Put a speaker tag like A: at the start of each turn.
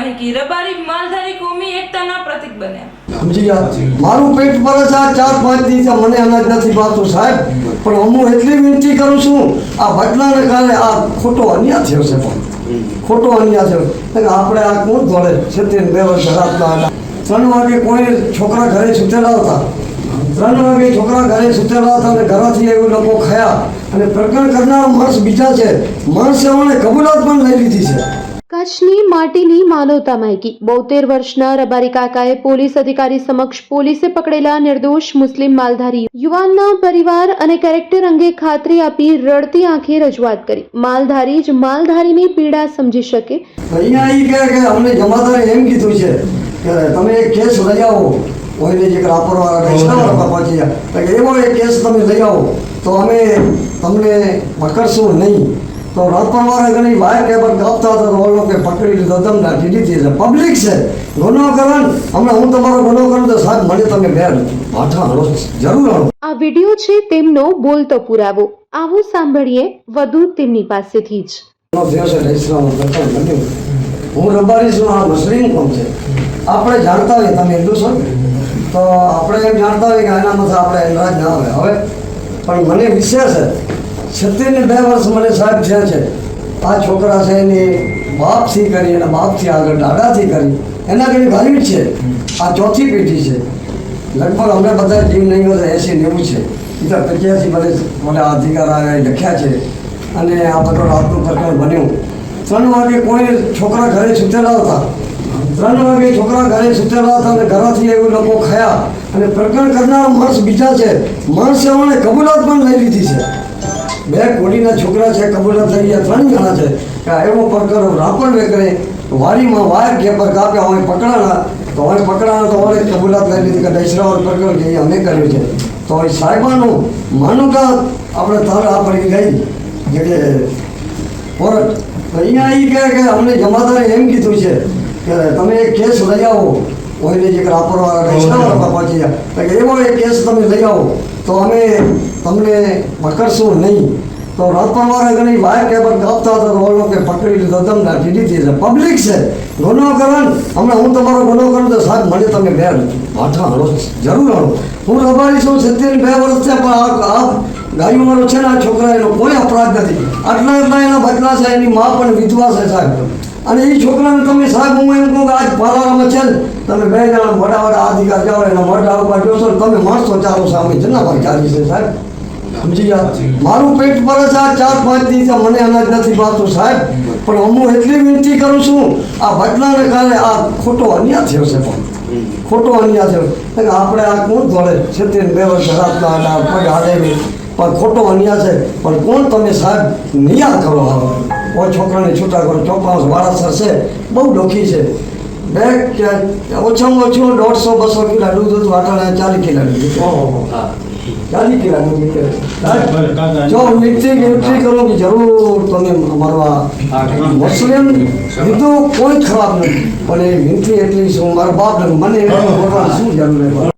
A: મહેકી રબારી માલધારી કોમી એકતાના પ્રતીક બન્યા।
B: સમજી ગયા? મારું પેટ પર છે આ 4-5 દિવસ મને અનાજ નથી ભાવતું સાહેબ, પણ હું એટલી વિનંતી કરું છું, આ ઘટનાને કારણે આ ખોટો અન્યાય થયો છે, પણ ખોટો અન્યાય થયો એટલે આપણે આ કોણ દોડે 2 વર્ષ રાતના 3 વાગે કોઈ છોકરા ઘરે સુતેલા હતા, 3 વાગે છોકરા ઘરે સુતેલા હતા અને ઘરેથી એવું લોકો ખાયા અને પ્રકરણ કરનાર માણસ બીજા છે, માણસે અમને કબૂલાત પણ લઈ લીધી છે।
C: કચ્છની માટીની માનવતા મહેકી 72 વર્ષના રબારી કાકાએ પોલીસ અધિકારી સમક્ષ પોલીસે પકડેલા નિર્દોષ મુસ્લિમ માલધારી યુવાનના પરિવાર અને કેરેક્ટર અંગે ખાતરી આપી રડતી આંખે રજૂઆત કરી। માલધારી જ માલધારીની પીડા સમજી શકે।
B: અહીંયા એ કહે કે અમને જમાદારે એમ કીધું છે કે તમે એક કેસ લઈ આવો, કોઈને જે રાપરવાળા પહોંચી જાય એવો એક કેસ તમે લઈ આવો તો અમે તમને પકડશું નહીં। તો રાપરવાળા ઘણી વાયર કેબર કાપતા હતા તો લોકો પકડી લીધો, દમ નાખી દીધી છે, પબ્લિક છે ગુનો કરે। હમણાં હું તમારો ગુનો કરું તો સાહેબ મને તમે બે માથા હળો, જરૂર હળો।
C: આ વિડીયો છે તેમનો બોલતો પુરાવો, આવો સાંભળીએ વધુ તેમની પાસેથી જ।
B: હું રબારી છું, આ મુસ્લિમ કોમ છે, આપણે જાણતા હોઈએ તમે હિન્દુ છો તો આપણે એમ જાણતા હોઈએ કે એનામાં આપણે એનરાજ ના આવે। હવે પણ મને વિશ્વાસ છે 72 વર્ષ મને સાહેબ થયા છે, આ છોકરા છે એની બાપથી કરી એના બાપથી આગળ દાદાથી કરી એના કરી ઘણી છે, આ 4થી પેઢી છે, લગભગ અમે બધા જીવ નહીં હોય 80-90 છે, બીજા 85 મને અધિકાર આવ્યા લખ્યા છે અને આ બધો રાતનું પ્રકરણ બન્યું। 3 વાગે કોઈ છોકરા ઘરે સુતેલા હતા, 3 વાગે છોકરા ઘરે સુતેલા હતા અને ઘરેથી એવું લોકો ખાયા અને પ્રકરણ કરનાર માણસ બીજા છે, માણસે અમને કબૂલાત પણ લઈ લીધી છે। 2 કોડીના છોકરા છે, કબૂલાત થઈ ગયા, 3 જણા છે કે એવો પ્રકરણ રાપર વેકરે વાડીમાં વાયર કેપર કાપ્યા હોય પકડાણા તો હવે પકડાણા તો હવે કબૂલાત લઈ લીધી કે દૈસરાવર પ્રકરણ કે અમે કર્યું છે। તો એ સાહેબાનું માનું કે આપણે તાર આ પડી ગઈ જે કોર્ટ તો અહીંયા એ કહે કે અમને જમાદારે એમ કીધું છે કે તમે એક કેસ લઈ આવો, કોઈને જે રાપરવાળા પહોંચી જાય એવો એક કેસ તમે લઈ આવો તો અમે તમને પકડશું નહીં। તો રાપરવાળા ઘણી વાયર કેબર કાપતા હતા તો લોકો પકડી લીધો, દમ નાખી દીધી છે, પબ્લિક છે ગુનો કરે। હમણાં હું તમારો ગુનો કરું તો સાહેબ મને તમે બે માથા હળો, જરૂર હળો। હું રબારી છું 72 વર્ષ છે, પણ આ ગાયું મારો છે ને આ છોકરા એનો કોઈ અપરાધ નથી, આટલા એના બદલા છે, એની મા પણ વિધવા છે સાહેબ, અને એ છોકરાને તમે સાહેબ હું એમ કહું કે આજ પાલારામાં છે ને તમે 2 જણા મોટા અધિકાર જાઓ એના મોટા ઉપર જોશો તમે માણસો ચાલો સામે જનાભાઈ ચાલી છે સાહેબ, સમજી ગયા? મારું પેટ પર છે આ 4-5 દિવસ મને અનાજ નથી ભાવતું સાહેબ, પણ હું એટલી વિનંતી કરું છું, આ ઘટનાને કારણે આ ખોટો અન્યાય થયો છે, પણ ખોટો અન્યાય થયો એટલે આપણે આ કોણ દોડે 2 વર્ષ રાતના પગ હાલે પણ ખોટો અન્યાય છે, પણ કોણ તમે સાહેબ નિયા કરો હાલો કોઈ છોકરાને છૂટા કરો। ચોપાસ વાળાસર છે બહુ ડોખી છે, ઓછામાં ઓછું 150-200 કિલો દૂધ વાટાણા 40 કિલો દૂધ 40 કિલો દૂધ જો વિનંતી કરું કે જરૂર તમે અમારો મુસ્લિમ હિન્દુ કોઈ ખરાબ નથી, પણ એ વિનંતી એટલી શું મારા બાપ મને શું જરૂર